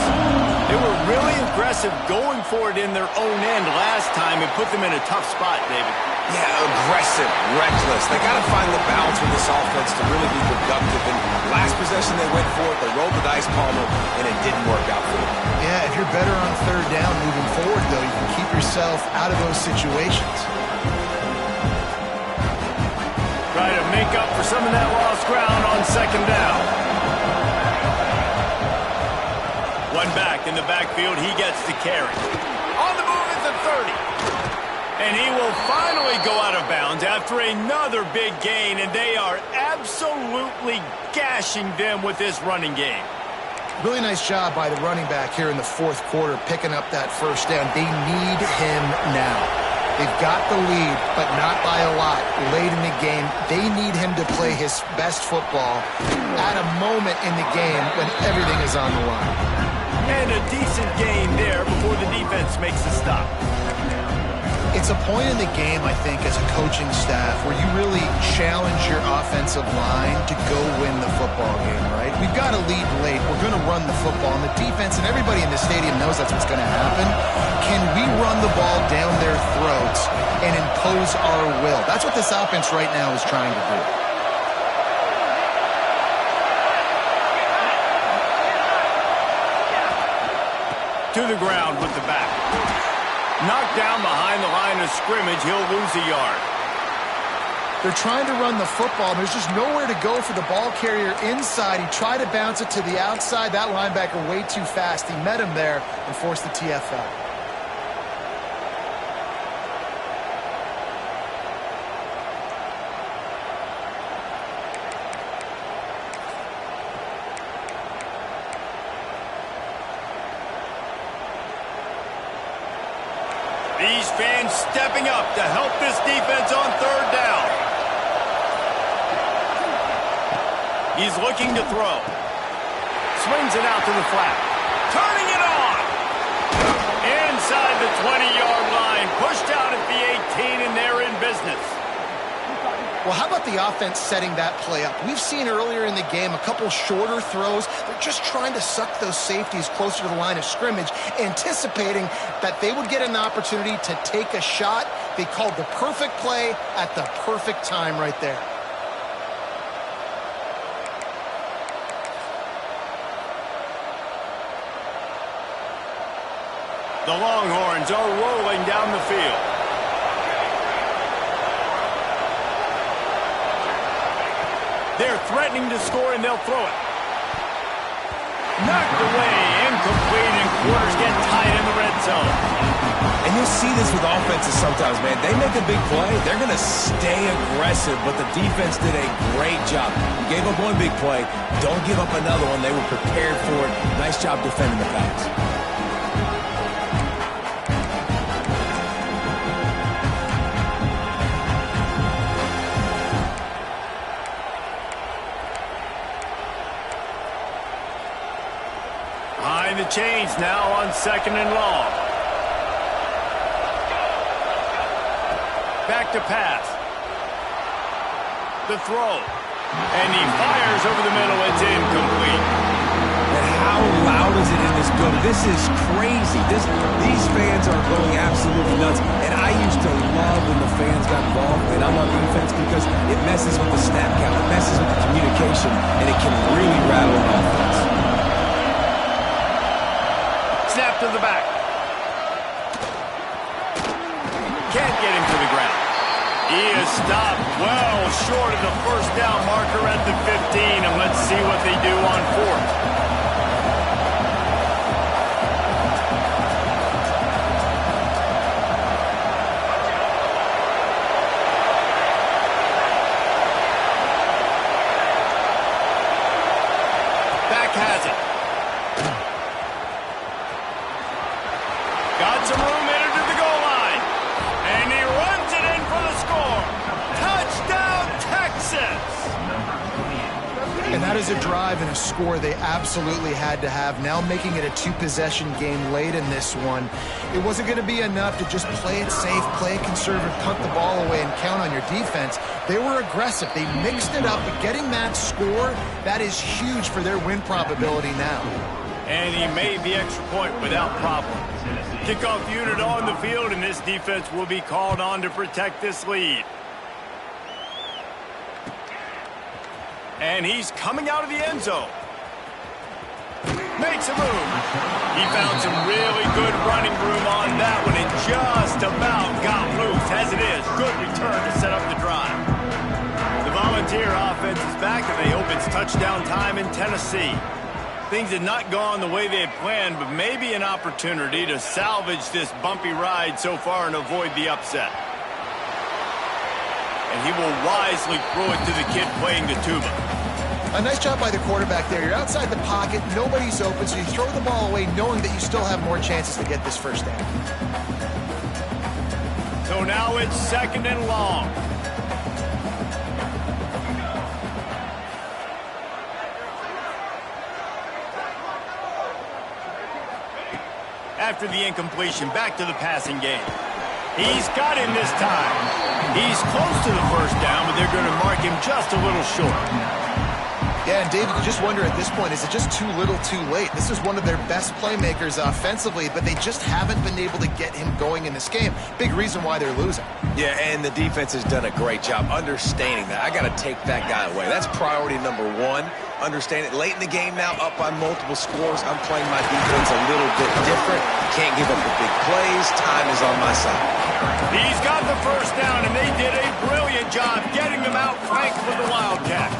They were really aggressive going for it in their own end last time and put them in a tough spot, David. Yeah, aggressive, reckless. They got to find the balance with this offense to really be productive. And last possession they went for it, they rolled the dice, Palmer, and it didn't work out for them. Yeah, if you're better on third down moving forward, though, you can keep yourself out of those situations. Try to make up for some of that lost ground on second down. One back in the backfield, he gets the carry. On the move at the 30. And he will finally go out of bounds after another big gain, and they are absolutely gashing them with this running game. Really nice job by the running back here in the fourth quarter, picking up that first down. They need him now. They've got the lead, but not by a lot late in the game. They need him to play his best football at a moment in the game when everything is on the line. And a decent gain there before the defense makes a stop. It's a point in the game, I think, as a coaching staff where you really challenge your offensive line to go win the football game, right? We've got to lead late. We're going to run the football. And the defense and everybody in the stadium knows that's what's going to happen. Can we run the ball down their throats and impose our will? That's what this offense right now is trying to do. To the ground with the back. Knocked down behind the line of scrimmage, he'll lose a yard. They're trying to run the football. There's just nowhere to go for the ball carrier inside. He tried to bounce it to the outside. That linebacker way too fast. He met him there and forced the TFL. These fans stepping up to help this defense on third down. He's looking to throw. Swings it out to the flat. Turning it on. Inside the 20-yard line. Pushed out at the 18, and they're in business. Well, how about the offense setting that play up? We've seen earlier in the game a couple shorter throws. They're just trying to suck those safeties closer to the line of scrimmage, anticipating that they would get an opportunity to take a shot. They called the perfect play at the perfect time right there. The Longhorns are rolling down the field. They're threatening to score, and they'll throw it. Knocked away, incomplete, and quarters get tight in the red zone. And you'll see this with offenses sometimes, man. They make a big play, they're going to stay aggressive, but the defense did a great job. You gave up one big play, don't give up another one. They were prepared for it. Nice job defending the pass. Behind the chains now on second and long. Back to pass. The throw. And he fires over the middle. It's incomplete. And how loud is it in this building? This is crazy. These fans are going absolutely nuts. And I used to love when the fans got involved and I'm on defense because it messes with the snap count. It messes with the communication. And it can really rattle an offense. Snap to the back. Can't get him to the ground. He is stopped well short of the first down marker at the 15, and let's see what they do on fourth. Back has it. Got some room headed to the goal line. And he runs it in for the score. Touchdown, Texas! And that is a drive and a score they absolutely had to have. Now making it a two-possession game late in this one. It wasn't going to be enough to just play it safe, play it conservative, punt the ball away, and count on your defense. They were aggressive. They mixed it up, but getting that score, that is huge for their win probability now. And he made the extra point without problem. Kickoff unit on the field, and this defense will be called on to protect this lead. And he's coming out of the end zone. Makes a move. He found some really good running room on that one and just about got loose. As it is, good return to set up the drive. The Volunteer offense is back, and they hope it's touchdown time in Tennessee. Things had not gone the way they had planned, but maybe an opportunity to salvage this bumpy ride so far and avoid the upset. And he will wisely throw it to the kid playing the tuba. A nice job by the quarterback there. You're outside the pocket, nobody's open, so you throw the ball away knowing that you still have more chances to get this first down. So now it's 2nd and long. After the incompletion, back to the passing game. He's got him this time. He's close to the first down, but they're going to mark him just a little short. Yeah, and David, you just wonder at this point, is it just too little too late? This is one of their best playmakers offensively, but they just haven't been able to get him going in this game. Big reason why they're losing. Yeah, and the defense has done a great job understanding that. I got to take that guy away. That's priority number one. Understand it. Late in the game now, up by multiple scores. I'm playing my defense a little bit different. Can't give up the big plays. Time is on my side. He's got the first down, and they did a brilliant job getting them out flanked for the Wildcat.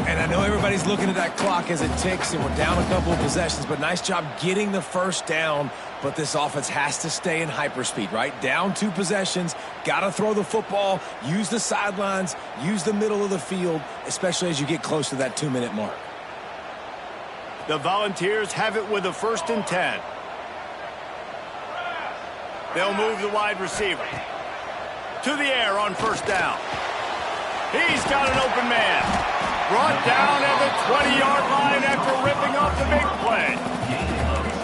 And I know everybody's looking at that clock as it ticks, and we're down a couple of possessions, but nice job getting the first down. But this offense has to stay in hyperspeed, right? Down 2 possessions, got to throw the football, use the sidelines, use the middle of the field, especially as you get close to that 2-minute mark. The Volunteers have it with a 1st and 10. They'll move the wide receiver to the air on 1st down. He's got an open man. Brought down at the 20-yard line after ripping off the big play.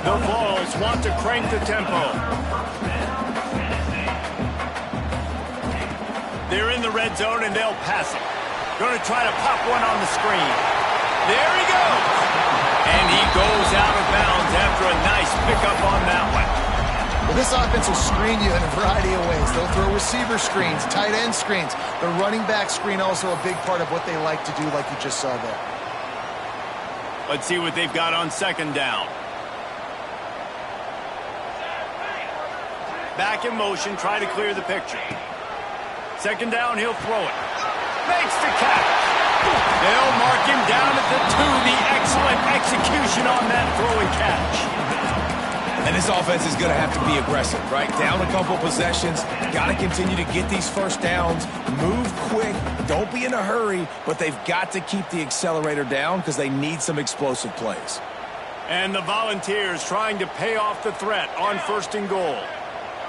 The Vols want to crank the tempo. They're in the red zone, and they'll pass it. Going to try to pop one on the screen. There he goes. And he goes out of bounds after a nice pickup on that one. Well, this offense will screen you in a variety of ways. They'll throw receiver screens, tight end screens. The running back screen also a big part of what they like to do, like you just saw there. Let's see what they've got on 2nd down. Back in motion, try to clear the picture. 2nd down, he'll throw it. Makes the catch. They'll mark him down at the 2. The excellent execution on that throw and catch. And this offense is going to have to be aggressive, right? Down a couple possessions, got to continue to get these first downs, move quick, don't be in a hurry, but they've got to keep the accelerator down because they need some explosive plays. And the Volunteers trying to pay off the threat on 1st and goal.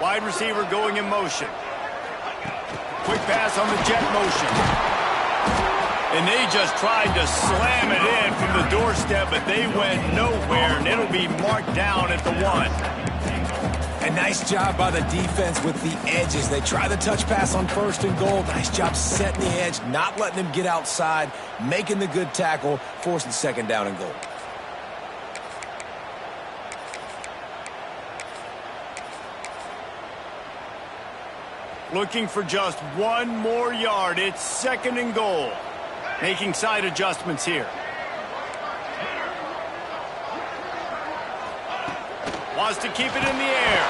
Wide receiver going in motion. Quick pass on the jet motion. And they just tried to slam it in from the doorstep, but they went nowhere, and it'll be marked down at the 1. And nice job by the defense with the edges. They try the touch pass on 1st and goal. Nice job setting the edge, not letting them get outside, making the good tackle, forcing 2nd down and goal. Looking for just 1 more yard. It's 2nd and goal. Making side adjustments here. Wants to keep it in the air.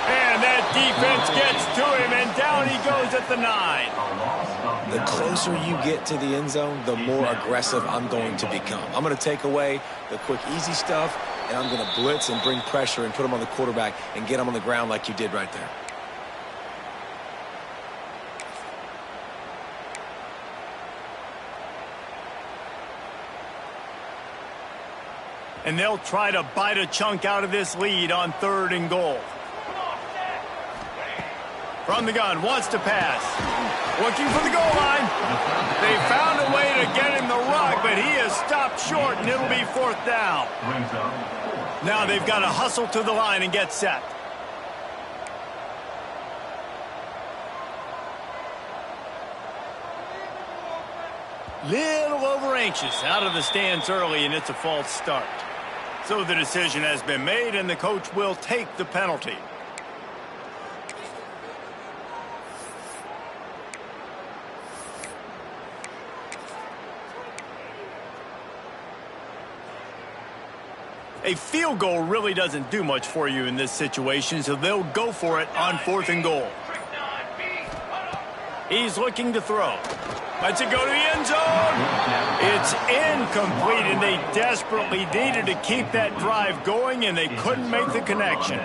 And that defense gets to him, and down he goes at the 9. The closer you get to the end zone, the more aggressive I'm going to become. I'm going to take away the quick, easy stuff, and I'm going to blitz and bring pressure and put him on the quarterback and get him on the ground like you did right there. And they'll try to bite a chunk out of this lead on 3rd and goal. From the gun, wants to pass. Looking for the goal line. They found a way to get him the rug, but he is stopped short, and it'll be 4th down. Now they've got to hustle to the line and get set. Little over anxious out of the stance early, and it's a false start. So the decision has been made, and the coach will take the penalty. A field goal really doesn't do much for you in this situation, so they'll go for it on 4th and goal. He's looking to throw. Lets it go to the end zone. It's incomplete, and they desperately needed to keep that drive going, and they couldn't make the connection.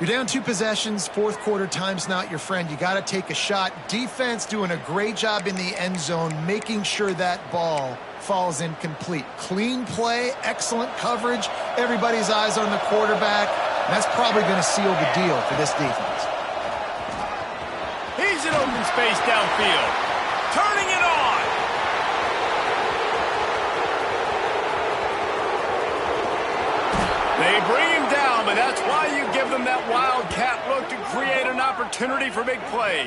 You're down 2 possessions, 4th quarter, time's not your friend. You got to take a shot. Defense doing a great job in the end zone, making sure that ball falls incomplete. Clean play, excellent coverage. Everybody's eyes on the quarterback. That's probably going to seal the deal for this defense. He's in open space downfield. Turning it on. They bring him down, but that's why you give them that wildcat look to create an opportunity for big plays.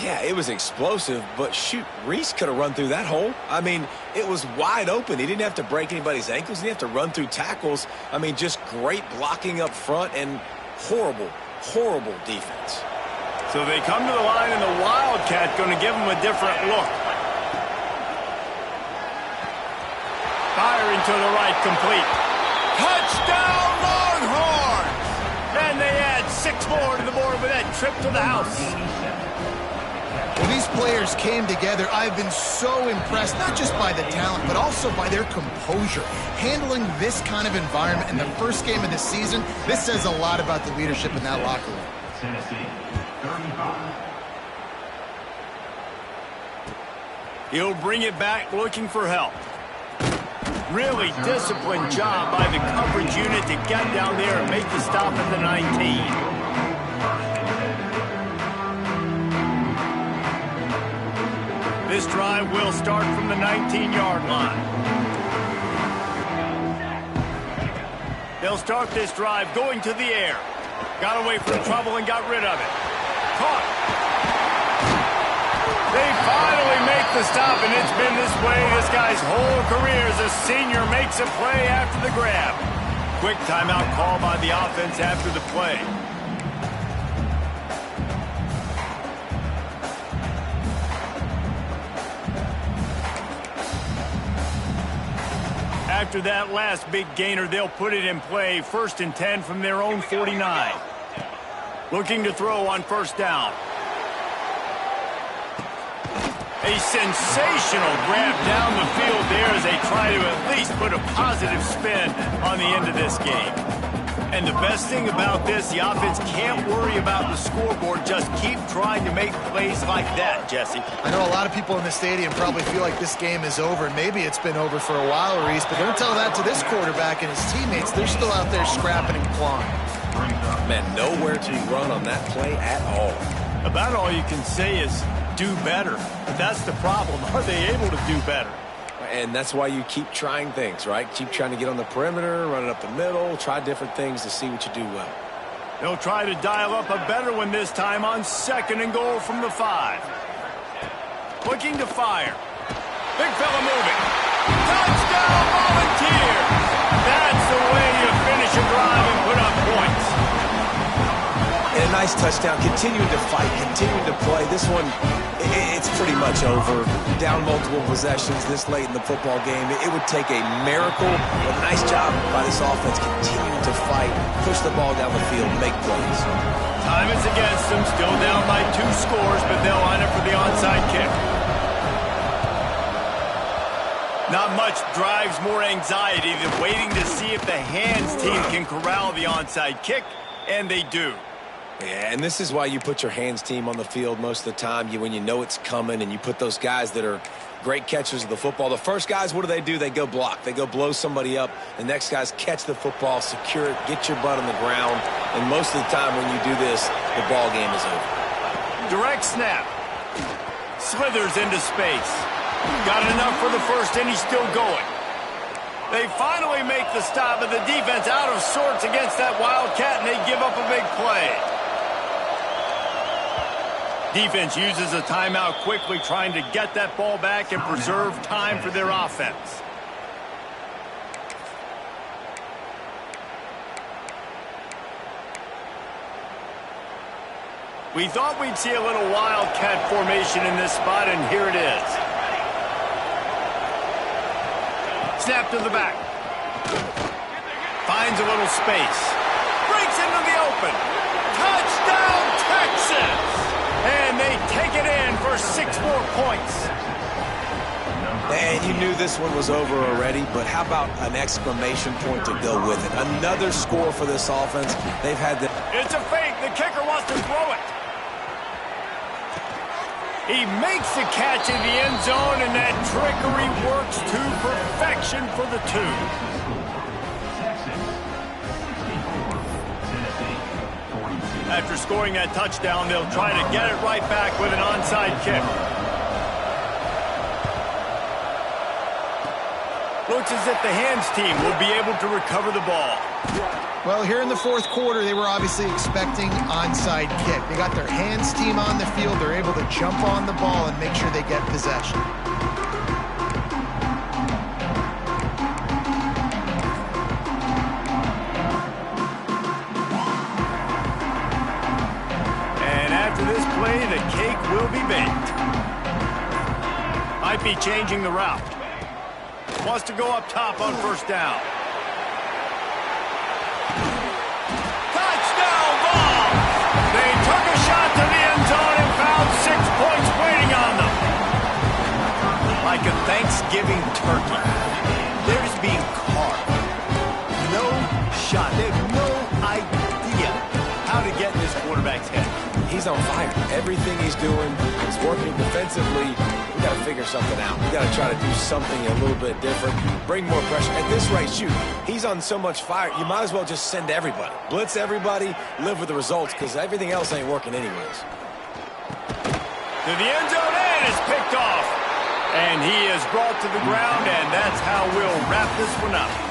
Yeah, it was explosive, but shoot, Reese could have run through that hole. I mean, it was wide open. He didn't have to break anybody's ankles. He didn't have to run through tackles. I mean, just great blocking up front and horrible, horrible defense. So they come to the line, and the Wildcat going to give them a different look. Firing to the right, complete. Touchdown, Longhorns! And they add 6 more to the board with that trip to the house. When these players came together, I've been so impressed, not just by the talent, but also by their composure. Handling this kind of environment in the first game of the season, this says a lot about the leadership in that locker room. Tennessee, 35. He'll bring it back looking for help. Really disciplined job by the coverage unit to get down there and make the stop at the 19. This drive will start from the 19-yard line. They'll start this drive going to the air. Got away from trouble and got rid of it. Caught. They finally make the stop, and it's been this way this guy's whole career as a senior makes a play after the grab. Quick timeout call by the offense after the play. After that last big gainer, they'll put it in play, 1st and 10 from their own 49. Looking to throw on 1st down. A sensational grab down the field there as they try to at least put a positive spin on the end of this game. And the best thing about this, the offense can't worry about the scoreboard. Just keep trying to make plays like that, Jesse. I know a lot of people in the stadium probably feel like this game is over. Maybe it's been over for a while, Reese, but don't tell that to this quarterback and his teammates. They're still out there scrapping and clawing. Man, nowhere to run on that play at all. About all you can say is do better. But that's the problem. Are they able to do better? And that's why you keep trying things, right? Keep trying to get on the perimeter, run it up the middle, try different things to see what you do well. They'll try to dial up a better one this time on 2nd and goal from the 5. Looking to fire. Big fella moving. Touchdown, Volunteers! That's the way you finish a drive and put up points. And a nice touchdown. Continuing to fight, continuing to play. This one, it's pretty much over. Down multiple possessions this late in the football game. It would take a miracle, but a nice job by this offense continuing to fight, push the ball down the field, make plays. Time is against them. Still down by 2 scores, but they'll line up for the onside kick. Not much drives more anxiety than waiting to see if the hands team can corral the onside kick, and they do. Yeah, and this is why you put your hands team on the field most of the time. When you know it's coming, and you put those guys that are great catchers of the football. The first guys, what do? They go block. They go blow somebody up. The next guys catch the football, secure it, get your butt on the ground. And most of the time when you do this, the ball game is over. Direct snap. Slithers into space. Got enough for the first, and he's still going. They finally make the stop, but the defense out of sorts against that Wildcat, and they give up a big play. Defense uses a timeout quickly, trying to get that ball back and preserve time for their offense. We thought we'd see a little wildcat formation in this spot, and here it is. Snap to the back. Finds a little space. Breaks into the open. Touchdown, Texas! And they take it in for 6 more points. And you knew this one was over already, but how about an exclamation point to go with it? Another score for this offense. They've had the... It's a fake. The kicker wants to throw it. He makes the catch in the end zone, and that trickery works to perfection for the 2. After scoring that touchdown, they'll try to get it right back with an onside kick. Looks as if the hands team will be able to recover the ball. Well, here in the fourth quarter, they were obviously expecting onside kick. They got their hands team on the field. They're able to jump on the ball and make sure they get possession. And after this play, the cake will be baked. Might be changing the route. Wants to go up top on first down. Touchdown ball! They took a shot to the end zone and found 6 points waiting on them. Like a Thanksgiving turkey, they're just being carved. No shot. They have no idea how to get in this quarterback's head. He's on fire. Everything he's doing is working defensively. We got to figure something out. We got to try to do something a little bit different. Bring more pressure. At this rate, shoot, he's on so much fire, you might as well just send everybody. Blitz everybody, live with the results, because everything else ain't working anyways. To the end zone, and it's picked off. And he is brought to the ground, and that's how we'll wrap this one up.